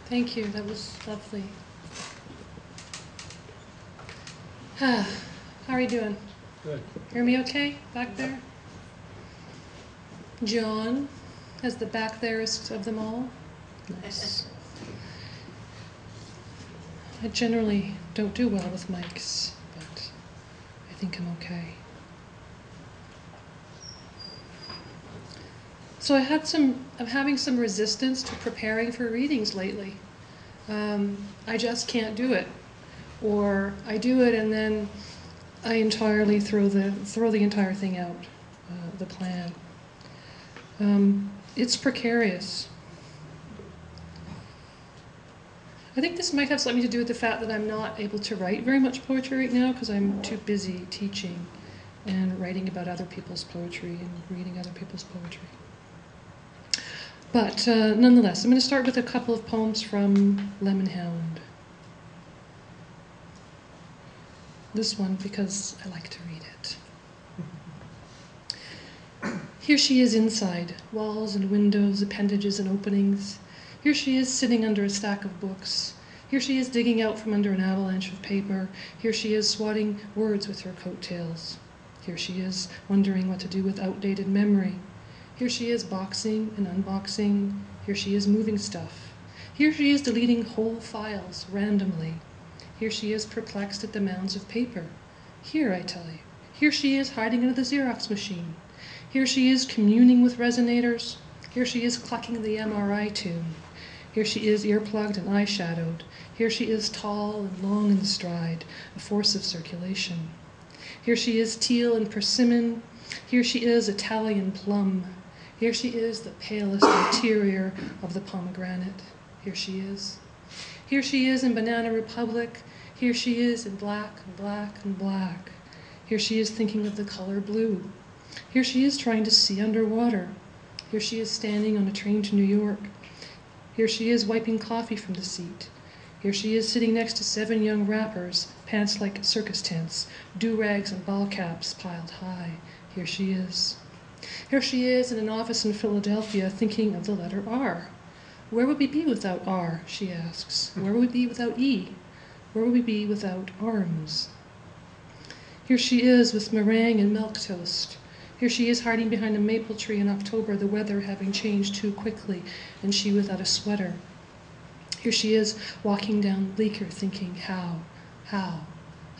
Thank you, that was lovely. How are you doing? Good. Hear me okay back there? John has the back thereist of them all. Nice. I generally don't do well with mics, but I think I'm okay. So I'm having some resistance to preparing for readings lately. I just can't do it. Or I do it and then I entirely throw the entire thing out, the plan. It's precarious. I think this might have something to do with the fact that I'm not able to write very much poetry right now because I'm too busy teaching and writing about other people's poetry and reading other people's poetry. But nonetheless, I'm going to start with a couple of poems from Lemon Hound. This one because I like to read it. Here she is inside, walls and windows, appendages and openings. Here she is sitting under a stack of books. Here she is digging out from under an avalanche of paper. Here she is swatting words with her coattails. Here she is wondering what to do with outdated memory. Here she is boxing and unboxing. Here she is moving stuff. Here she is deleting whole files randomly. Here she is perplexed at the mounds of paper. Here, I tell you. Here she is hiding under the Xerox machine. Here she is communing with resonators. Here she is clucking the MRI tune. Here she is earplugged and eyeshadowed. Here she is tall and long in the stride, a force of circulation. Here she is teal and persimmon. Here she is Italian plum. Here she is the palest interior of the pomegranate. Here she is. Here she is in Banana Republic. Here she is in black and black and black. Here she is thinking of the color blue. Here she is trying to see underwater. Here she is standing on a train to New York. Here she is wiping coffee from the seat. Here she is sitting next to 7 young rappers, pants like circus tents, do-rags and ball caps piled high. Here she is. Here she is in an office in Philadelphia thinking of the letter R. Where would we be without R, she asks. Where would we be without E? Where would we be without arms? Here she is with meringue and milk toast. Here she is hiding behind a maple tree in October, the weather having changed too quickly, and she without a sweater. Here she is walking down Bleecker thinking, how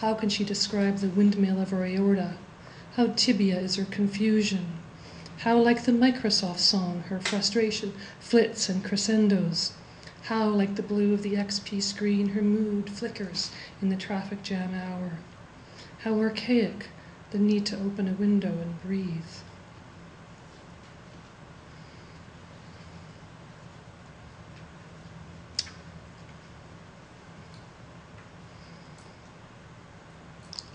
can she describe the windmill of her aorta? How tibia is her confusion? How like the Microsoft song, her frustration flits and crescendos? How like the blue of the XP screen, her mood flickers in the traffic jam hour? How archaic the need to open a window and breathe.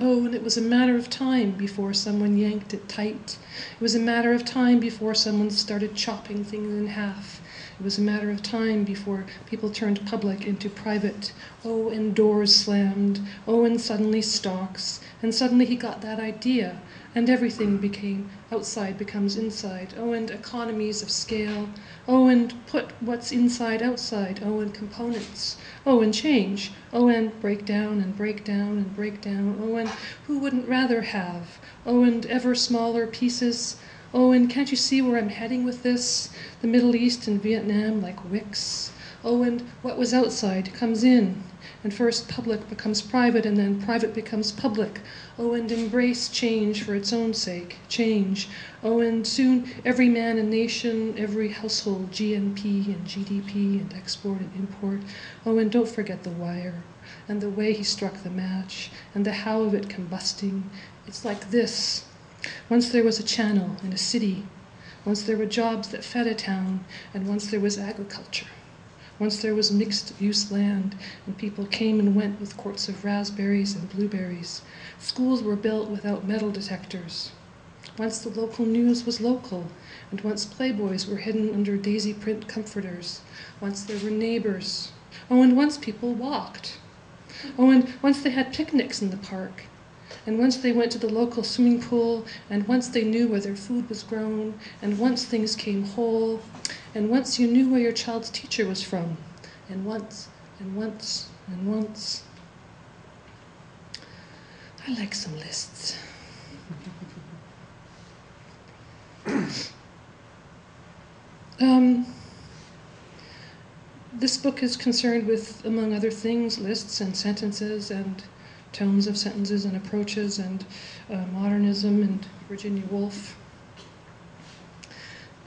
Oh, and it was a matter of time before someone yanked it tight. It was a matter of time before someone started chopping things in half. It was a matter of time before people turned public into private. Oh, and doors slammed. Oh, and suddenly stalks. And suddenly he got that idea. And everything became outside becomes inside. Oh, and economies of scale. Oh, and put what's inside outside. Oh, and components. Oh, and change. Oh, and break down and break down and break down. Oh, and who wouldn't rather have? Oh, and ever smaller pieces. Oh, and can't you see where I'm heading with this? The Middle East and Vietnam like wicks. Oh, and what was outside comes in. And first public becomes private, and then private becomes public. Oh, and embrace change for its own sake, change. Oh, and soon every man and nation, every household, GNP and GDP and export and import. Oh, and don't forget the wire, and the way he struck the match, and the how of it combusting. It's like this. Once there was a channel and a city. Once there were jobs that fed a town, and once there was agriculture. Once there was mixed-use land, and people came and went with quarts of raspberries and blueberries. Schools were built without metal detectors. Once the local news was local, and once playboys were hidden under daisy print comforters. Once there were neighbors. Oh, and once people walked. Oh, and once they had picnics in the park. And once they went to the local swimming pool, and once they knew where their food was grown, and once things came whole, and once you knew where your child's teacher was from, and once, and once, and once. I like some lists. This book is concerned with, among other things, lists and sentences and tones of sentences and approaches and modernism and Virginia Woolf.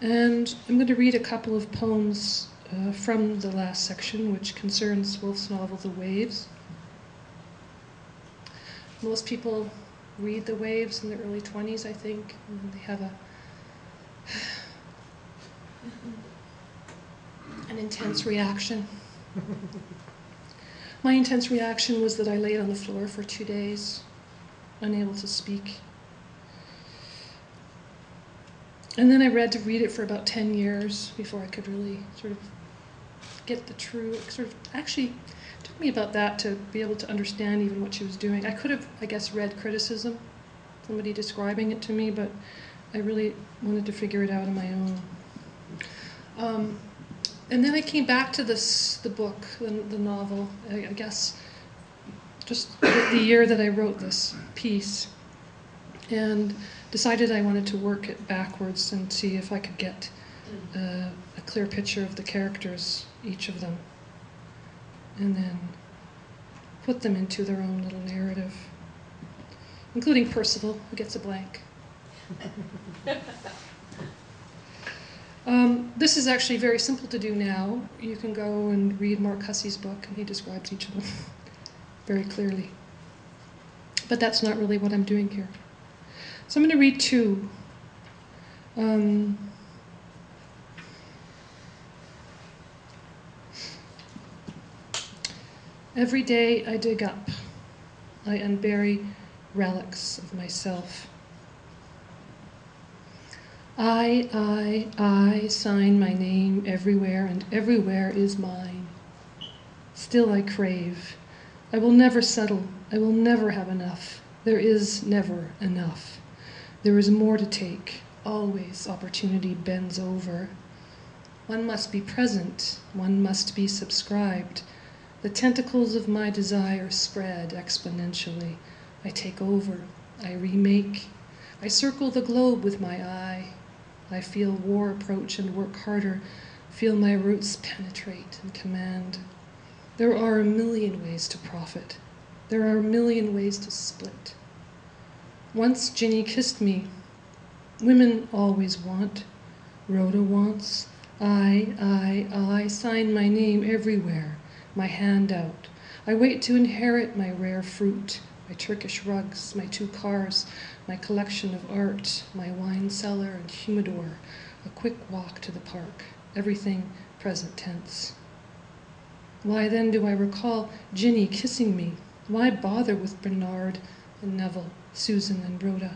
And I'm going to read a couple of poems from the last section, which concerns Woolf's novel, The Waves. Most people read The Waves in their early 20s, I think, and they have an intense reaction. My intense reaction was that I laid on the floor for 2 days, unable to speak. And then I read it for about 10 years before I could really sort of get the true, actually, it took me about that to be able to understand even what she was doing. I could have, I guess, read criticism, somebody describing it to me, but I really wanted to figure it out on my own. And then I came back to the book, the novel, I guess, just the year that I wrote this piece, and decided I wanted to work it backwards and see if I could get a clear picture of the characters, each of them, and then put them into their own little narrative, including Percival, who gets a blank. This is actually very simple to do now. You can go and read Mark Hussey's book, and he describes each of them very clearly. But that's not really what I'm doing here. So I'm going to read two. Every day I dig up, I unbury relics of myself. I sign my name everywhere, and everywhere is mine. Still I crave. I will never settle. I will never have enough. There is never enough. There is more to take. Always opportunity bends over. One must be present. One must be subscribed. The tentacles of my desire spread exponentially. I take over. I remake. I circle the globe with my eye. I feel war approach and work harder, feel my roots penetrate and command. There are a million ways to profit. There are a million ways to split. Once Ginny kissed me. Women always want. Rhoda wants. I sign my name everywhere, my hand out. I wait to inherit my rare fruit, my Turkish rugs, my 2 cars, my collection of art, my wine cellar and humidor, a quick walk to the park, everything present tense. Why then do I recall Ginny kissing me? Why bother with Bernard and Neville, Susan and Rhoda?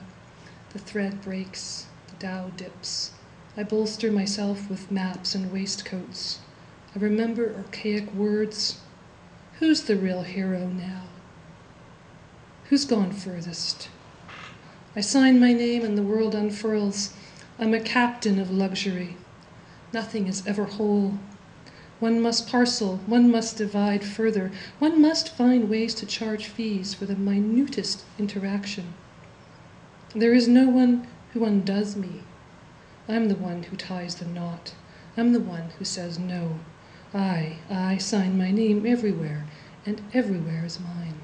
The thread breaks, the Dow dips. I bolster myself with maps and waistcoats. I remember archaic words. Who's the real hero now? Who's gone furthest? I sign my name and the world unfurls. I'm a captain of luxury. Nothing is ever whole. One must parcel, one must divide further. One must find ways to charge fees for the minutest interaction. There is no one who undoes me. I'm the one who ties the knot. I'm the one who says no. I sign my name everywhere, and everywhere is mine.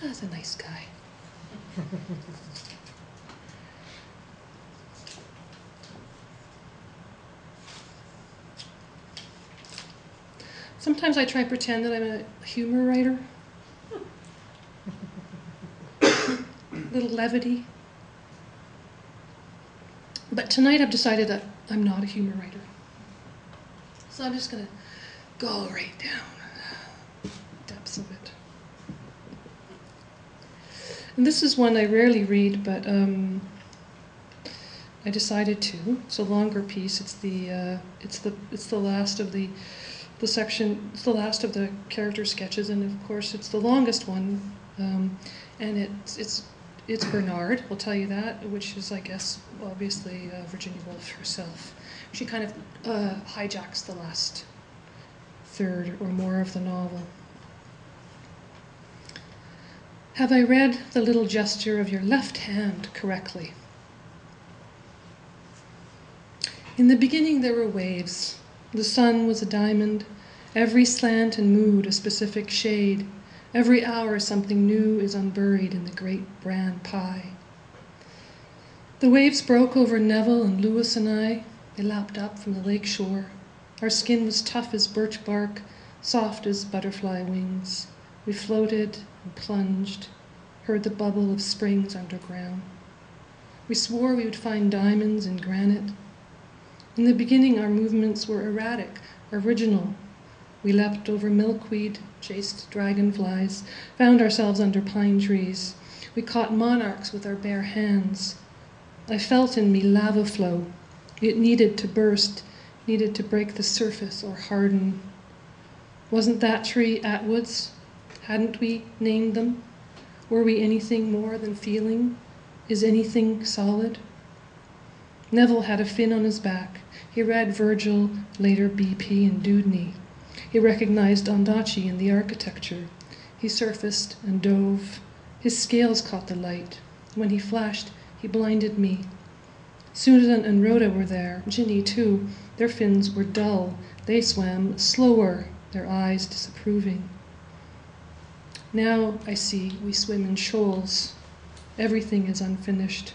That's a nice guy. Sometimes I try and pretend that I'm a humor writer. Little levity. But tonight I've decided that I'm not a humor writer. So I'm just going to go right down the depths of it. And this is one I rarely read, but I decided to. It's a longer piece. It's the last of the section. It's the last of the character sketches, and of course it's the longest one. And it's Bernard, we'll tell you that, which is, I guess, obviously Virginia Woolf herself. She kind of hijacks the last third or more of the novel. Have I read the little gesture of your left hand correctly? In the beginning there were waves. The sun was a diamond, every slant and mood a specific shade. Every hour something new is unburied in the great bran pie. The waves broke over Neville and Lewis and I. They lapped up from the lake shore. Our skin was tough as birch bark, soft as butterfly wings. We floated and plunged, heard the bubble of springs underground. We swore we would find diamonds in granite. In the beginning our movements were erratic, original. We leapt over milkweed, chased dragonflies, found ourselves under pine trees. We caught monarchs with our bare hands. I felt in me lava flow. It needed to burst, needed to break the surface or harden. Wasn't that tree Atwood's? Hadn't we named them? Were we anything more than feeling? Is anything solid? Neville had a fin on his back. He read Virgil, later BP and Dewdney. He recognized Ondaatje in the architecture. He surfaced and dove. His scales caught the light. When he flashed, he blinded me. Susan and Rhoda were there, Ginny too. Their fins were dull. They swam slower, their eyes disapproving. Now I see we swim in shoals. Everything is unfinished.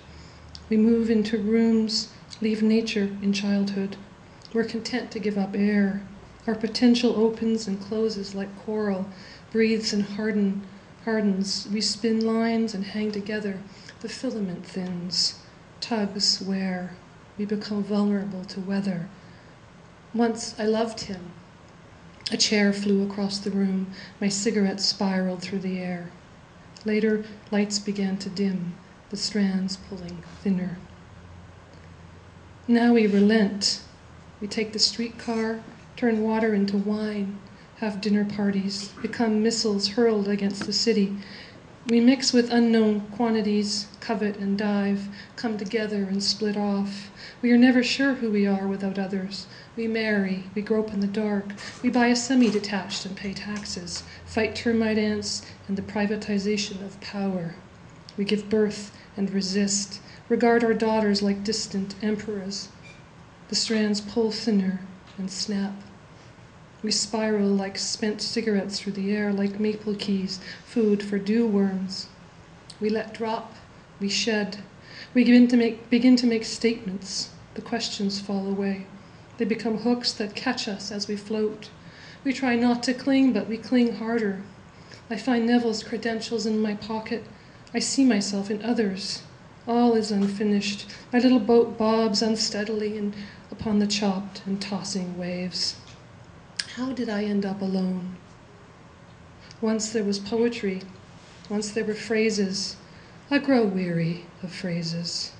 We move into rooms, leave nature in childhood. We're content to give up air. Our potential opens and closes like coral, breathes and hardens. We spin lines and hang together. The filament thins. Tugs wear. We become vulnerable to weather. Once I loved him. A chair flew across the room. My cigarette spiraled through the air. Later, lights began to dim, the strands pulling thinner. Now we relent. We take the streetcar, turn water into wine, have dinner parties, become missiles hurled against the city. We mix with unknown quantities, covet and dive, come together and split off. We are never sure who we are without others. We marry, we grope in the dark, we buy a semi-detached and pay taxes, fight termite ants and the privatization of power. We give birth and resist, regard our daughters like distant emperors. The strands pull thinner and snap. We spiral like spent cigarettes through the air, like maple keys, food for dew worms. We let drop, we shed. We begin to make statements. The questions fall away. They become hooks that catch us as we float. We try not to cling, but we cling harder. I find Neville's credentials in my pocket. I see myself in others. All is unfinished. My little boat bobs unsteadily upon the chopped and tossing waves. How did I end up alone? Once there was poetry. Once there were phrases. I grow weary of phrases.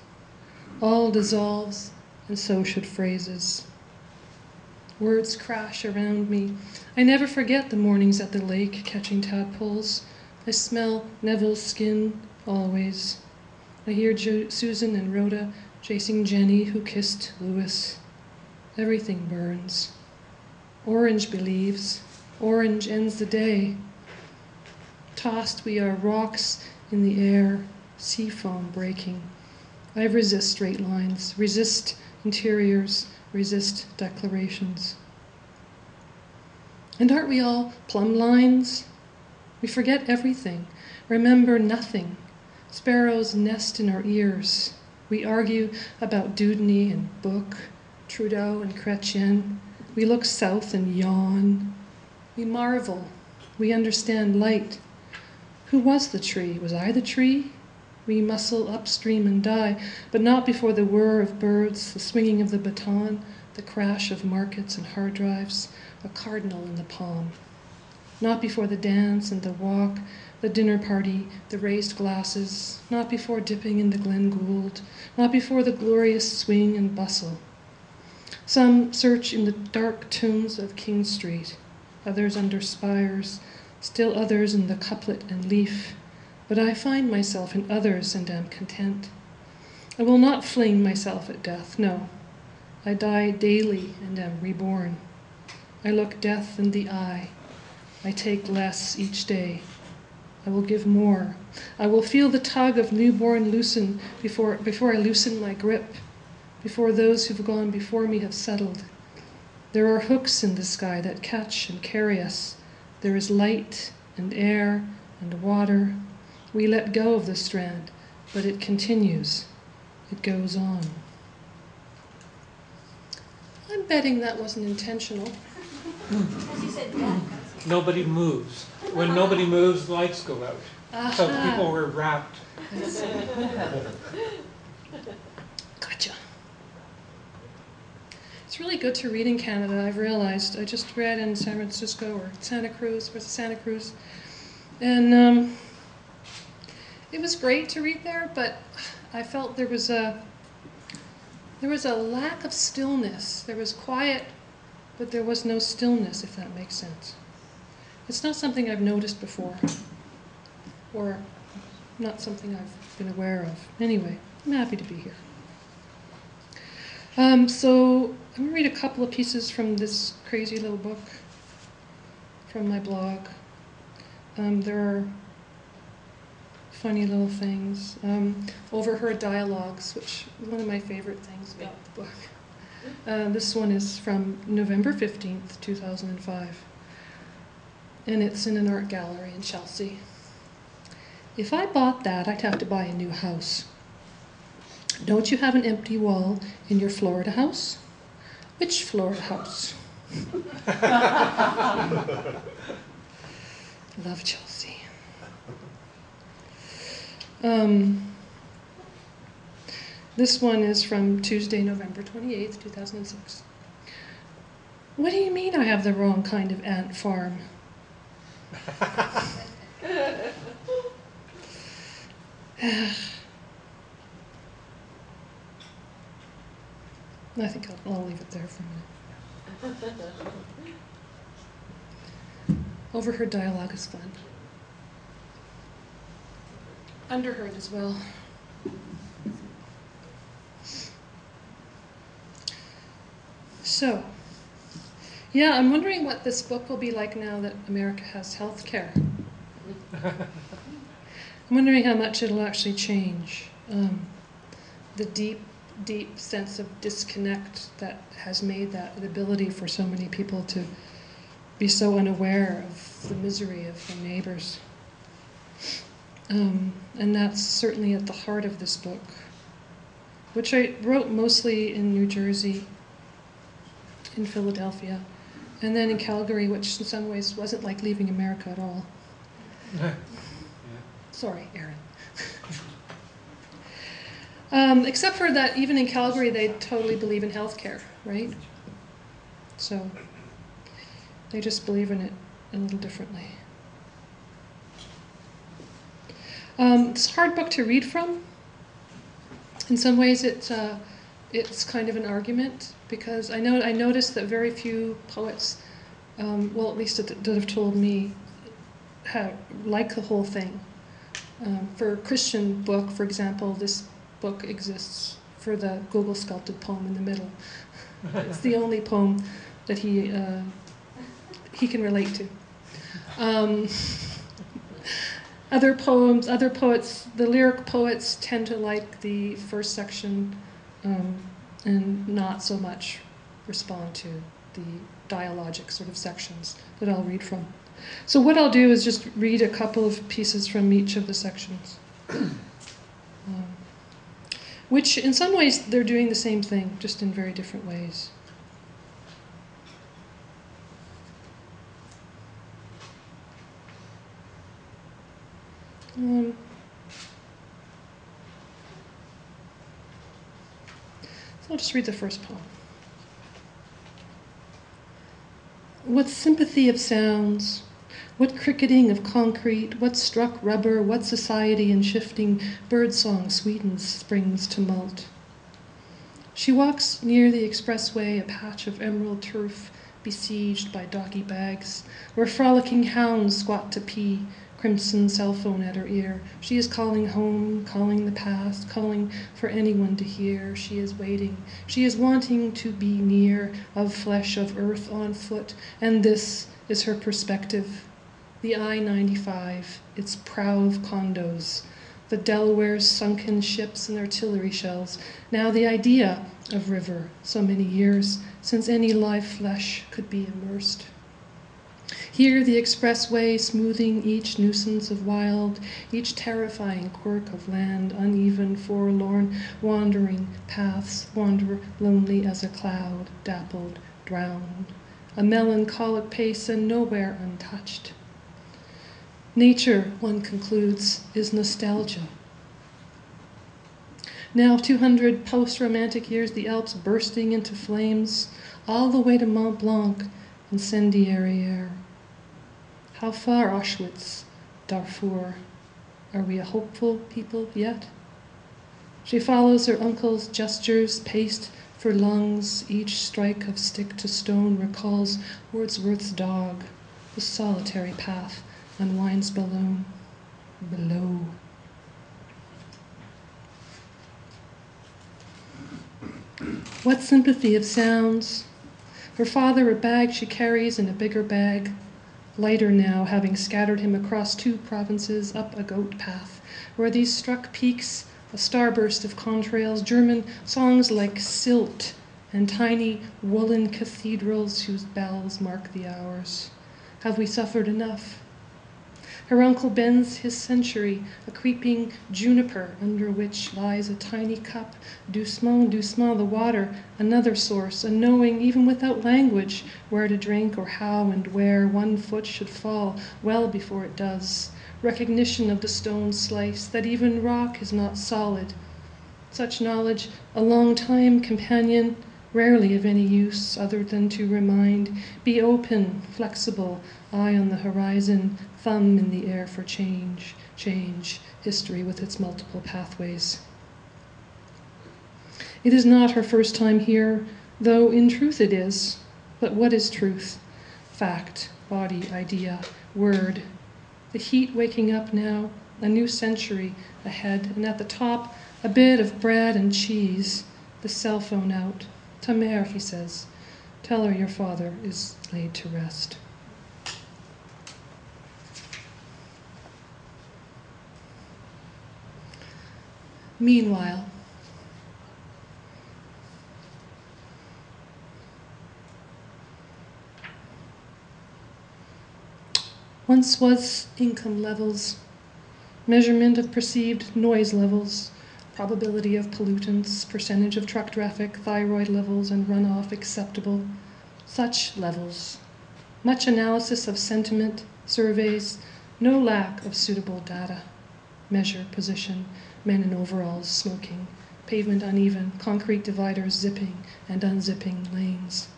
All dissolves, and so should phrases. Words crash around me. I never forget the mornings at the lake catching tadpoles. I smell Neville's skin, always. I hear Susan and Rhoda chasing Jenny, who kissed Lewis. Everything burns. Orange believes. Orange ends the day. Tossed we are rocks in the air, sea foam breaking. I resist straight lines, resist interiors, resist declarations. And aren't we all plumb lines? We forget everything, remember nothing. Sparrows nest in our ears. We argue about Dewdney and Book, Trudeau and Chrétien. We look south and yawn. We marvel. We understand light. Who was the tree? Was I the tree? We muscle upstream and die, but not before the whir of birds, the swinging of the baton, the crash of markets and hard drives, a cardinal in the palm. Not before the dance and the walk, the dinner party, the raised glasses, not before dipping into Glen Gould, not before the glorious swing and bustle. Some search in the dark tombs of King Street, others under spires, still others in the couplet and leaf, but I find myself in others and am content. I will not fling myself at death, no. I die daily and am reborn. I look death in the eye. I take less each day. I will give more. I will feel the tug of newborn loosen before I loosen my grip, before those who've gone before me have settled. There are hooks in the sky that catch and carry us. There is light and air and water. We let go of the strand, but it continues. It goes on. I'm betting that wasn't intentional. As you said, yeah. Nobody moves. When nobody moves, the lights go out. So people were wrapped. Gotcha. It's really good to read in Canada, I've realized. I just read in San Francisco or Santa Cruz, and it was great to read there, but I felt there was a lack of stillness. There was quiet, but there was no stillness, if that makes sense. It's not something I've noticed before, or not something I've been aware of. Anyway, I'm happy to be here. So I'm going to read a couple of pieces from this crazy little book from my blog. There are funny little things. Overheard dialogues, which is one of my favorite things about the book. This one is from November 15th, 2005. And it's in an art gallery in Chelsea. If I bought that, I'd have to buy a new house. Don't you have an empty wall in your Florida house? Which Florida house? Love Chelsea. This one is from Tuesday, November 28th, 2006. What do you mean I have the wrong kind of ant farm? I think I'll leave it there for a minute. Overheard dialogue is fun. Underheard as well. So, yeah, I'm wondering what this book will be like now that America has health care. I'm wondering how much it'll actually change. The deep sense of disconnect that has made that the ability for so many people to be so unaware of the misery of their neighbors. And that's certainly at the heart of this book, which I wrote mostly in New Jersey, in Philadelphia, and then in Calgary, which in some ways wasn't like leaving America at all. Yeah. Sorry, Aaron. Except for that, even in Calgary, they totally believe in healthcare, right? So they just believe in it a little differently. It's a hard book to read from. In some ways, it's kind of an argument, because I noticed that very few poets, well, at least that have told me, like the whole thing. For a Christian book, for example, this book exists for the Google sculpted poem in the middle. It's the only poem that he can relate to. Other poets, the lyric poets tend to like the first section and not so much respond to the dialogic sort of sections that I'll read from. So what I'll do is just read a couple of pieces from each of the sections. Which in some ways they're doing the same thing, just in very different ways. So I'll just read the first poem. What sympathy of sounds, what cricketing of concrete, what struck rubber, what society in shifting birdsong sweetens spring's tumult. She walks near the expressway, a patch of emerald turf besieged by doggy bags, where frolicking hounds squat to pee, crimson cell phone at her ear. She is calling home, calling the past, calling for anyone to hear. She is waiting. She is wanting to be near, of flesh, of earth, on foot. And this is her perspective. The I-95, its prow of condos, the Delaware's sunken ships and artillery shells. Now the idea of river, so many years since any live flesh could be immersed. Here the expressway smoothing each nuisance of wild, each terrifying quirk of land, uneven, forlorn, wandering paths wander lonely as a cloud, dappled, drowned. A melancholic pace and nowhere untouched. Nature, one concludes, is nostalgia. Now 200 post-romantic years, the Alps bursting into flames, all the way to Mont Blanc, incendiary air. How far Auschwitz, Darfur? Are we a hopeful people yet? She follows her uncle's gestures, paced for lungs. Each strike of stick to stone recalls Wordsworth's dog. The solitary path unwinds below. What sympathy of sounds? Her father, a bag she carries in a bigger bag, lighter now, having scattered him across 2 provinces up a goat path, where these struck peaks, a starburst of contrails, German songs like Silt, and tiny woolen cathedrals whose bells mark the hours. Have we suffered enough? Her uncle bends his century, a creeping juniper under which lies a tiny cup, doucement, doucement, the water, another source, a knowing, even without language, where to drink or how and where one foot should fall well before it does. Recognition of the stone slice, that even rock is not solid. Such knowledge, a long time companion, rarely of any use other than to remind, be open, flexible, eye on the horizon, thumb in the air for change, history with its multiple pathways. It is not her first time here, though in truth it is. But what is truth? Fact, body, idea, word. The heat waking up now, a new century ahead, and at the top, a bit of bread and cheese, the cell phone out. Ta mère, he says. Tell her your father is laid to rest. Meanwhile, once was income levels, measurement of perceived noise levels, probability of pollutants, percentage of truck traffic, thyroid levels, and runoff acceptable. Such levels. Much analysis of sentiment, surveys, no lack of suitable data. Measure, position, men in overalls smoking, pavement uneven, concrete dividers zipping and unzipping lanes.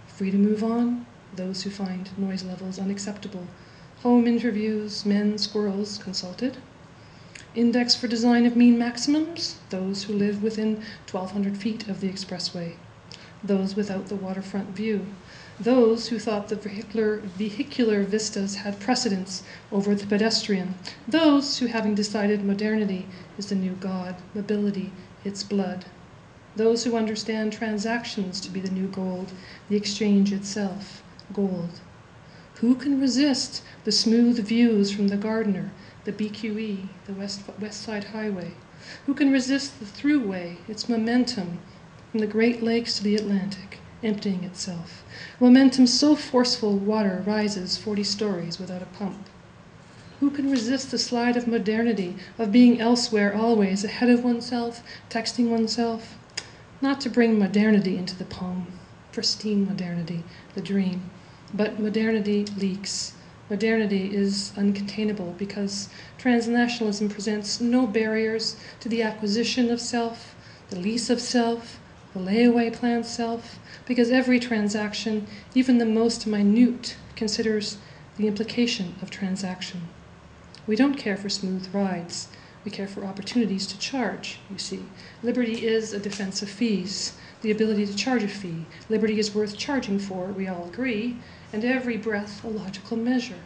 Free to move on, those who find noise levels unacceptable. Home interviews, men, squirrels consulted. Index for design of mean maximums, those who live within 1,200 feet of the expressway. Those without the waterfront view. Those who thought the vehicular vistas had precedence over the pedestrian. Those who, having decided modernity is the new god, mobility, its blood. Those who understand transactions to be the new gold, the exchange itself, gold. Who can resist the smooth views from the Gardiner, the BQE, the West Side Highway? Who can resist the throughway, its momentum from the Great Lakes to the Atlantic, emptying itself? Momentum so forceful water rises 40 stories without a pump. Who can resist the slide of modernity, of being elsewhere always, ahead of oneself, texting oneself? Not to bring modernity into the poem, pristine modernity, the dream, but modernity leaks. Modernity is uncontainable because transnationalism presents no barriers to the acquisition of self, the lease of self, the layaway plan self, because every transaction, even the most minute, considers the implication of transaction. We don't care for smooth rides. We care for opportunities to charge, you see. Liberty is a defense of fees, the ability to charge a fee. Liberty is worth charging for, we all agree, and every breath a logical measure.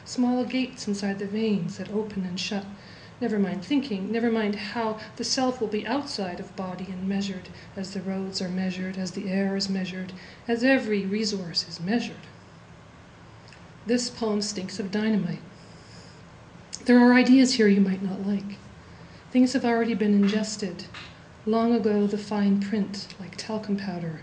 small gates inside the veins that open and shut. Never mind thinking, never mind how the self will be outside of body and measured as the roads are measured, as the air is measured, as every resource is measured. This poem stinks of dynamite. There are ideas here you might not like. Things have already been ingested. Long ago, the fine print, like talcum powder.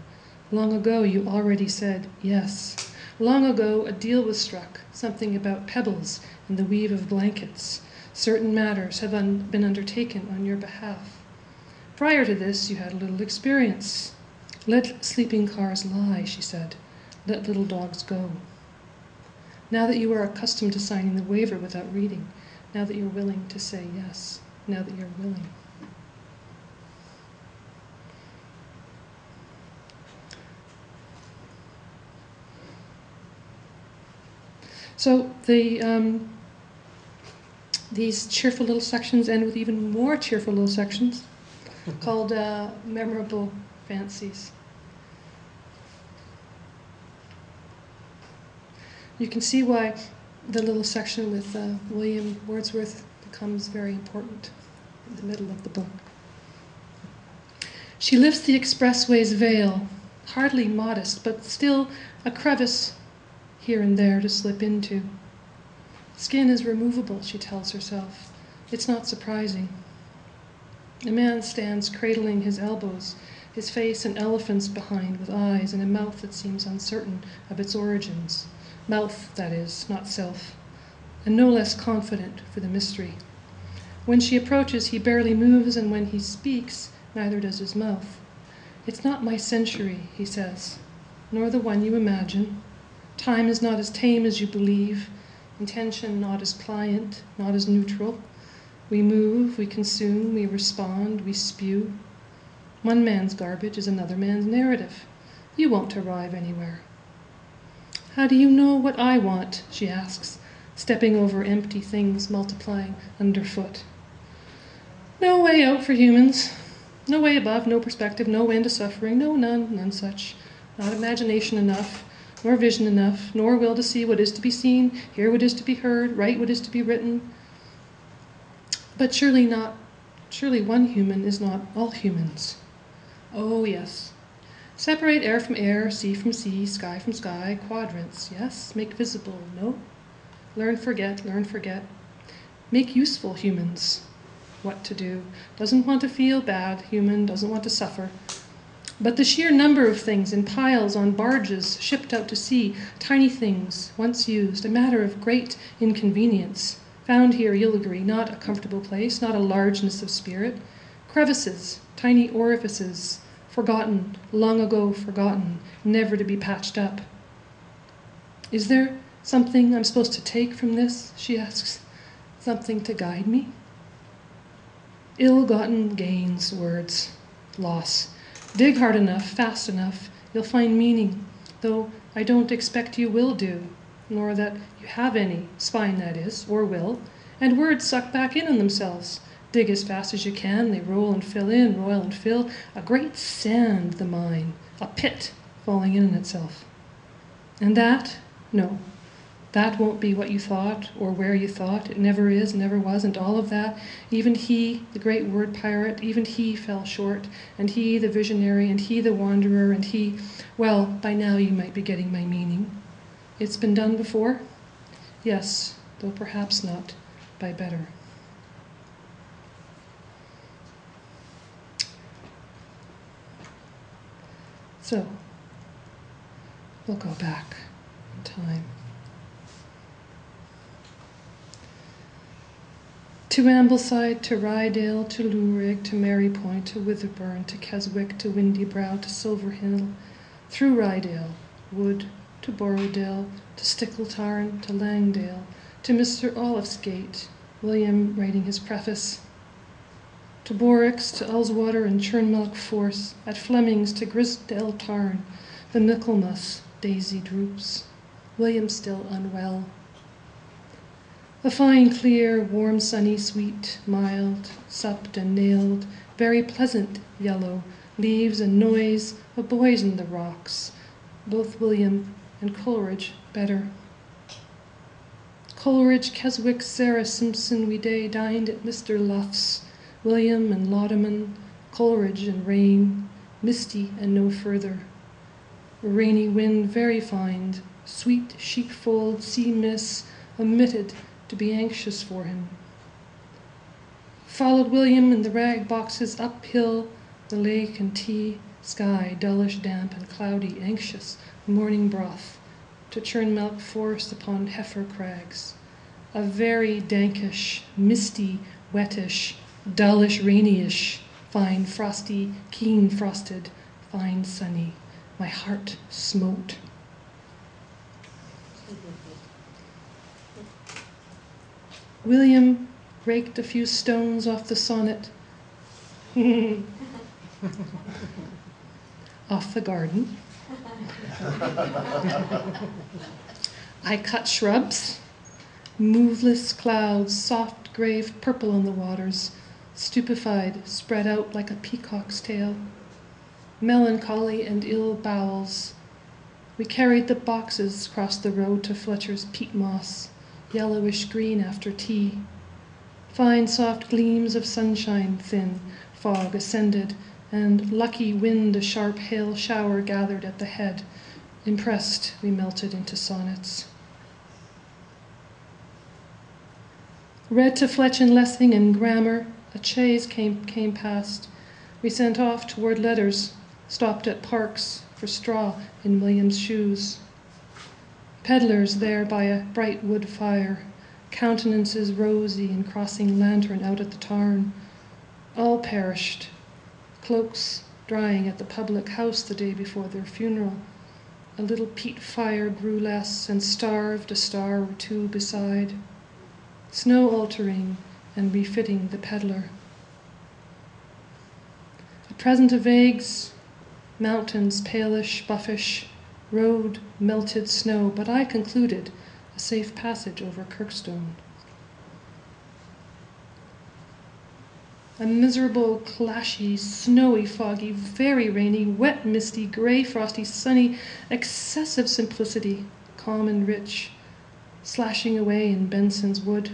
Long ago, you already said yes. Long ago, a deal was struck, something about pebbles and the weave of blankets. Certain matters have been undertaken on your behalf. Prior to this, you had a little experience. Let sleeping cars lie, she said. Let little dogs go. Now that you are accustomed to signing the waiver without reading, now that you're willing to say yes, now that you're willing. So these cheerful little sections end with even more cheerful little sections called Memorable Fancies. You can see why the little section with William Wordsworth becomes very important in the middle of the book. She lifts the expressway's veil, hardly modest, but still a crevice here and there to slip into. Skin is removable, she tells herself. It's not surprising. A man stands cradling his elbows, his face an elephant's behind with eyes and a mouth that seems uncertain of its origins. Mouth, that is, not self, and no less confident for the mystery. When she approaches, he barely moves, and when he speaks, neither does his mouth. It's not my century, he says, nor the one you imagine. Time is not as tame as you believe, intention not as pliant, not as neutral. We move, we consume, we respond, we spew. One man's garbage is another man's narrative. You won't arrive anywhere. How do you know what I want? She asks, stepping over empty things multiplying underfoot. No way out for humans. No way above, no perspective, no end to suffering, no, none such. Not imagination enough, nor vision enough, nor will to see what is to be seen, hear what is to be heard, write what is to be written. But surely one human is not all humans. Oh, yes. Separate air from air, sea from sea, sky from sky, quadrants, yes. Make visible, no. Learn, forget, Make useful humans. What to do. Doesn't want to feel bad, human, doesn't want to suffer. But the sheer number of things in piles on barges shipped out to sea, tiny things, once used, a matter of great inconvenience. Found here, you'll agree, not a comfortable place, not a largeness of spirit. Crevices, tiny orifices, forgotten, long ago forgotten, never to be patched up. Is there something I'm supposed to take from this, she asks, something to guide me? Ill-gotten gains, words, loss. Dig hard enough, fast enough, you'll find meaning, though I don't expect you will do, nor that you have any, spine that is, or will, and words suck back in on themselves. Dig as fast as you can, they roll and fill in, roil and fill, a great sand, the mine, a pit falling in on itself. And that, no, that won't be what you thought, or where you thought, it never is, never was, and all of that, even he, the great word pirate, even he fell short, and he, the visionary, and he, the wanderer, and he, well, by now you might be getting my meaning. It's been done before? Yes, though perhaps not by better. So, we'll go back in time. To Ambleside, to Rydale, to Lewrig, to Marypoint, to Witherburn, to Keswick, to Windybrow, to Silverhill, through Rydale, Wood, to Borrowdale, to Stickletarn, to Langdale, to Mr. Olifsgate, William writing his preface, to Borricks, to Ullswater and Churnmelk Force, at Fleming's to Grisdale Tarn, the Michaelmas daisy droops, William still unwell. A fine, clear, warm, sunny, sweet, mild, supped and nailed, very pleasant yellow, leaves and noise of boys in the rocks, both William and Coleridge better. Coleridge, Keswick, Sarah Simpson, we day dined at Mr. Luff's, William and Laudeman, Coleridge and rain, misty and no further. A rainy wind very fine, sweet sheepfold sea miss, omitted to be anxious for him. Followed William in the rag boxes uphill, the lake and tea, sky dullish, damp and cloudy, anxious, morning broth, to churn milk forced upon heifer crags. A very dankish, misty, wettish, dullish, rainyish, fine frosty, keen frosted, fine sunny. My heart smote. William raked a few stones off the sonnet. Off the garden. I cut shrubs, moveless clouds, soft grave purple on the waters, stupefied, spread out like a peacock's tail. Melancholy and ill bowels. We carried the boxes across the road to Fletcher's peat moss, yellowish green after tea. Fine soft gleams of sunshine, thin fog ascended, and lucky wind, a sharp hail shower gathered at the head. Impressed, we melted into sonnets. Read to Fletch and Lessing and grammar. A chaise came past. We sent off toward letters, stopped at parks for straw in William's shoes. Peddlers there by a bright wood fire, countenances rosy and crossing lantern out at the tarn. All perished. Cloaks drying at the public house the day before their funeral. A little peat fire grew less and starved, a star or two beside. Snow altering and refitting the peddler. A present of eggs, mountains palish, buffish, road melted snow, but I concluded a safe passage over Kirkstone. A miserable, clashy, snowy, foggy, very rainy, wet, misty, grey, frosty, sunny, excessive simplicity, calm and rich, slashing away in Benson's wood.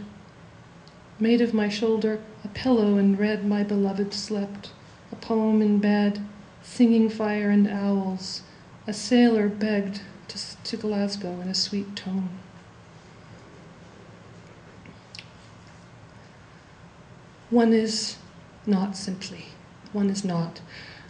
Made of my shoulder a pillow and read my beloved slept, a poem in bed, singing fire and owls. A sailor begged to Glasgow in a sweet tone. One is not simply. One is not.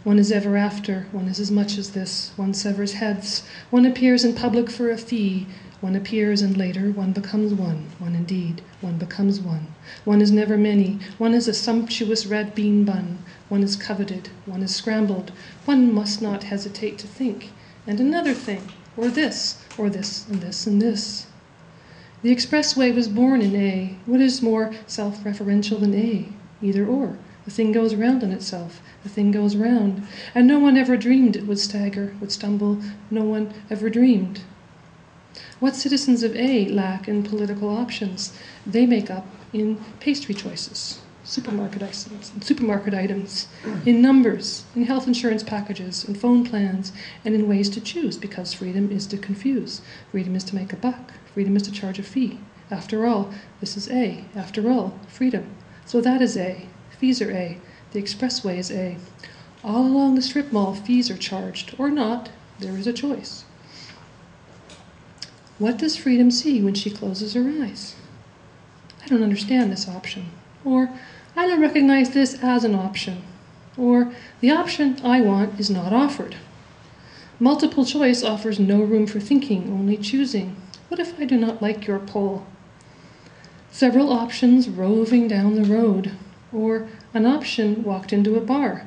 One is ever after. One is as much as this. One severs heads. One appears in public for a fee. One appears and later one becomes one. One indeed. One becomes one. One is never many. One is a sumptuous red bean bun. One is coveted. One is scrambled. One must not hesitate to think. And another thing. Or this. Or this and this and this. The expressway was born in A. What is more self-referential than A? Either or. The thing goes round on itself. The thing goes round. And no one ever dreamed it would stagger, would stumble. No one ever dreamed. What citizens of A lack in political options, they make up in pastry choices, supermarket items, in numbers, in health insurance packages, in phone plans, and in ways to choose, because freedom is to confuse. Freedom is to make a buck. Freedom is to charge a fee. After all, this is A. After all, freedom. So that is A. Fees are A. The expressway is A. All along the strip mall, fees are charged, or not. There is a choice. What does freedom see when she closes her eyes? I don't understand this option. Or, I don't recognize this as an option. Or, the option I want is not offered. Multiple choice offers no room for thinking, only choosing. What if I do not like your poll? Several options roving down the road. Or, an option walked into a bar.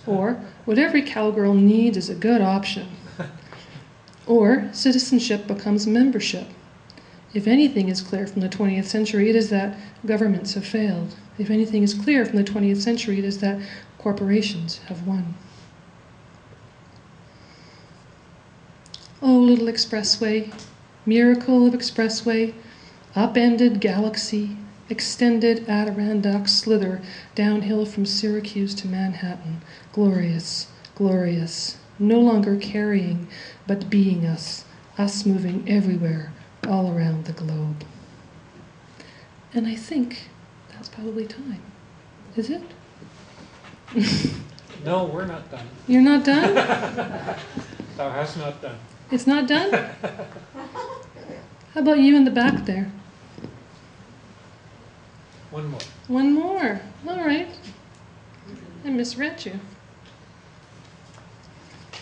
Or, what every cowgirl needs is a good option. Or, citizenship becomes membership. If anything is clear from the 20th century, it is that governments have failed. If anything is clear from the 20th century, it is that corporations have won. Oh, little expressway, miracle of expressway, upended galaxy, extended Adirondack slither downhill from Syracuse to Manhattan. Glorious, glorious, no longer carrying, but being us, us moving everywhere, all around the globe. And I think that's probably time. Is it? No, we're not done. You're not done? Thou hast not done. It's not done? How about you in the back there? One more. One more. All right. I misread you.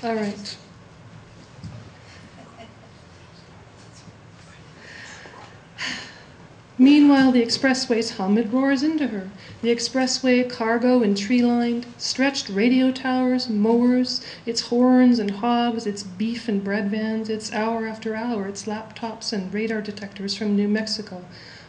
All right. Meanwhile, the expressway's hum, it roars into her. The expressway, cargo and tree-lined, stretched radio towers, mowers, its horns and hobs, its beef and bread vans, its hour after hour, its laptops and radar detectors from New Mexico.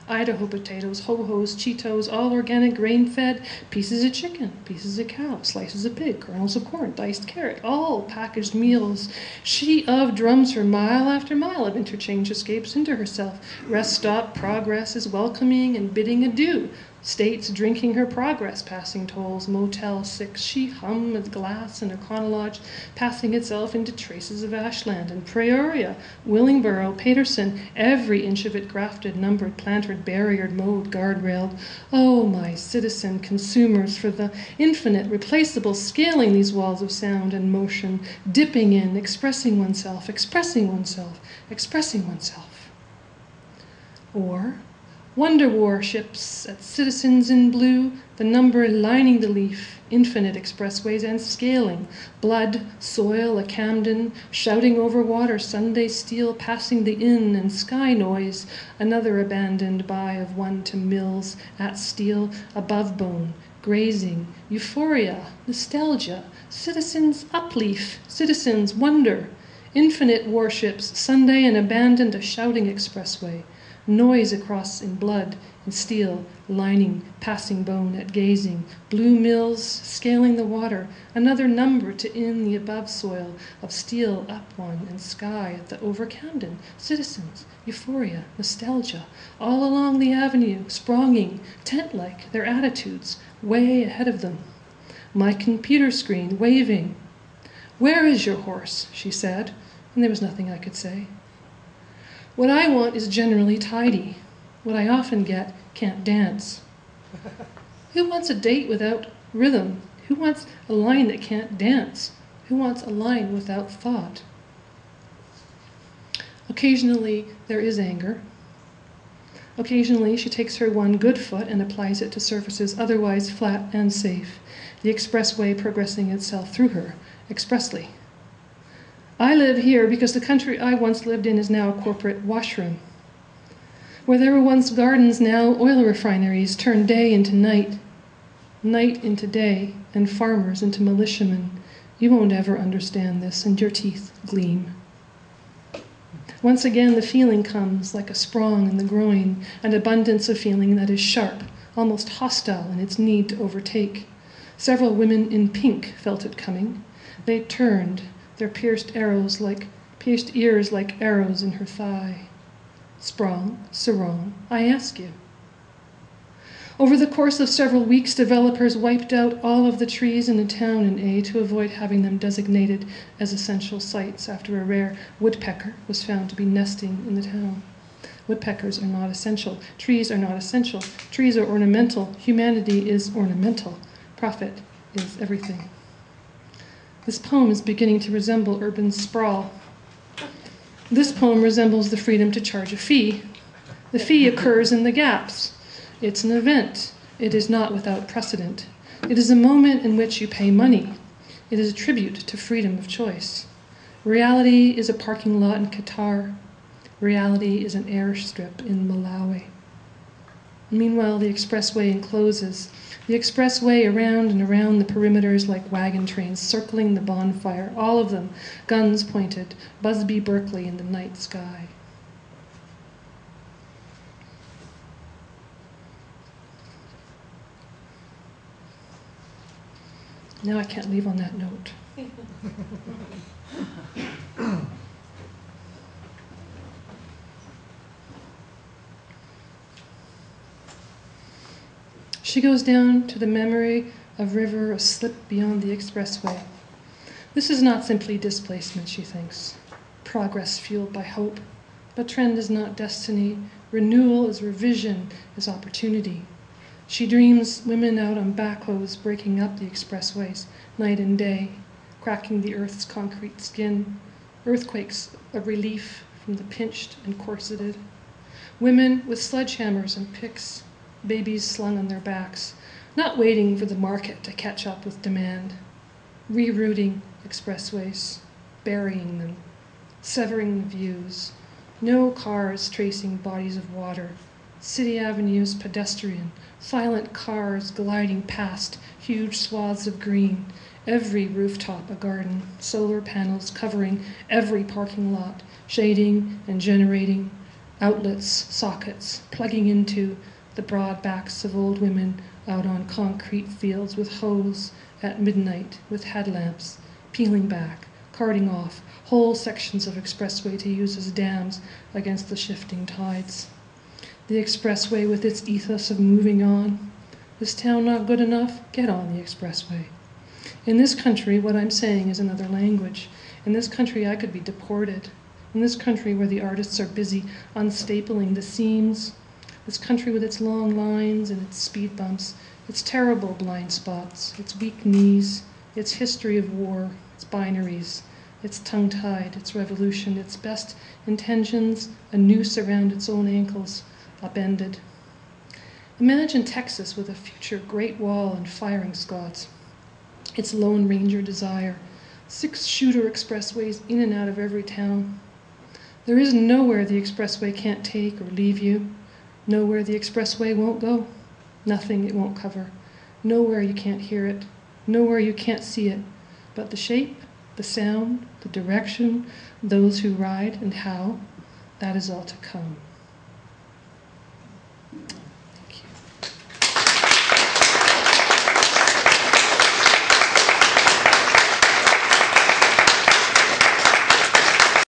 Idaho potatoes, ho-hos, Cheetos, all organic, grain-fed, pieces of chicken, pieces of cow, slices of pig, kernels of corn, diced carrot, all packaged meals. She of drums her mile after mile of interchange escapes into herself. Rest stop, progress is welcoming and bidding adieu. States drinking her progress, passing tolls, Motel 6. She hum with glass and econolodge, passing itself into traces of ashland and Peoria, Willingboro, Paterson, every inch of it grafted, numbered, plantered, barriered, mowed, guardrailed. Oh, my citizen consumers, for the infinite, replaceable, scaling these walls of sound and motion, dipping in, expressing oneself, expressing oneself, expressing oneself. Or wonder warships at citizens in blue, the number lining the leaf, infinite expressways and scaling, blood, soil, a Camden, shouting over water, Sunday steel, passing the inn and sky noise, another abandoned by of one to mills, at steel, above bone, grazing, euphoria, nostalgia, citizens upleaf, citizens wonder, infinite warships, Sunday and abandoned a shouting expressway, noise across in blood and steel, lining, passing bone at gazing, blue mills scaling the water, another number to in the above soil of steel up one and sky at the over Camden, citizens, euphoria, nostalgia, all along the avenue, spronging, tent-like, their attitudes, way ahead of them. My computer screen waving. Where is your horse? She said, and there was nothing I could say. What I want is generally tidy. What I often get can't dance. Who wants a date without rhythm? Who wants a line that can't dance? Who wants a line without thought? Occasionally there is anger. Occasionally she takes her one good foot and applies it to surfaces otherwise flat and safe, the expressway progressing itself through her, expressly. I live here because the country I once lived in is now a corporate washroom. Where there were once gardens, now oil refineries turn day into night, night into day, and farmers into militiamen. You won't ever understand this, and your teeth gleam. Once again the feeling comes like a sprong in the groin, an abundance of feeling that is sharp, almost hostile in its need to overtake. Several women in pink felt it coming. They turned, their pierced ears like arrows in her thigh. Sprong, sarong, I ask you. Over the course of several weeks, developers wiped out all of the trees in a town in A to avoid having them designated as essential sites after a rare woodpecker was found to be nesting in the town. Woodpeckers are not essential. Trees are not essential. Trees are ornamental. Humanity is ornamental. Profit is everything. This poem is beginning to resemble urban sprawl. This poem resembles the freedom to charge a fee. The fee occurs in the gaps. It's an event. It is not without precedent. It is a moment in which you pay money. It is a tribute to freedom of choice. Reality is a parking lot in Qatar. Reality is an airstrip in Malawi. Meanwhile, the expressway encloses. The expressway around and around the perimeters like wagon trains circling the bonfire, all of them, guns pointed, Busby Berkeley in the night sky. Now I can't leave on that note. She goes down to the memory of river asleep beyond the expressway. This is not simply displacement, she thinks. Progress fueled by hope. But trend is not destiny. Renewal is revision, is opportunity. She dreams women out on backhoes breaking up the expressways, night and day, cracking the earth's concrete skin, earthquakes of relief from the pinched and corseted. Women with sledgehammers and picks, babies slung on their backs, not waiting for the market to catch up with demand, rerouting expressways, burying them, severing the views, no cars tracing bodies of water, city avenues pedestrian, silent cars gliding past huge swaths of green, every rooftop a garden, solar panels covering every parking lot, shading and generating, outlets, sockets, plugging into the broad backs of old women out on concrete fields with hose at midnight, with headlamps, peeling back, carting off whole sections of expressway to use as dams against the shifting tides. The expressway with its ethos of moving on. This town not good enough? Get on the expressway. In this country, what I'm saying is another language. In this country, I could be deported. In this country where the artists are busy unstapling the seams, this country with its long lines and its speed bumps, its terrible blind spots, its weak knees, its history of war, its binaries, its tongue-tied, its revolution, its best intentions, a noose around its own ankles, upended. Imagine Texas with a future Great Wall and firing squads, its Lone Ranger desire, 6 shooter expressways in and out of every town. There is nowhere the expressway can't take or leave you, nowhere the expressway won't go, nothing it won't cover, nowhere you can't hear it, nowhere you can't see it, but the shape, the sound, the direction, those who ride and how, that is all to come.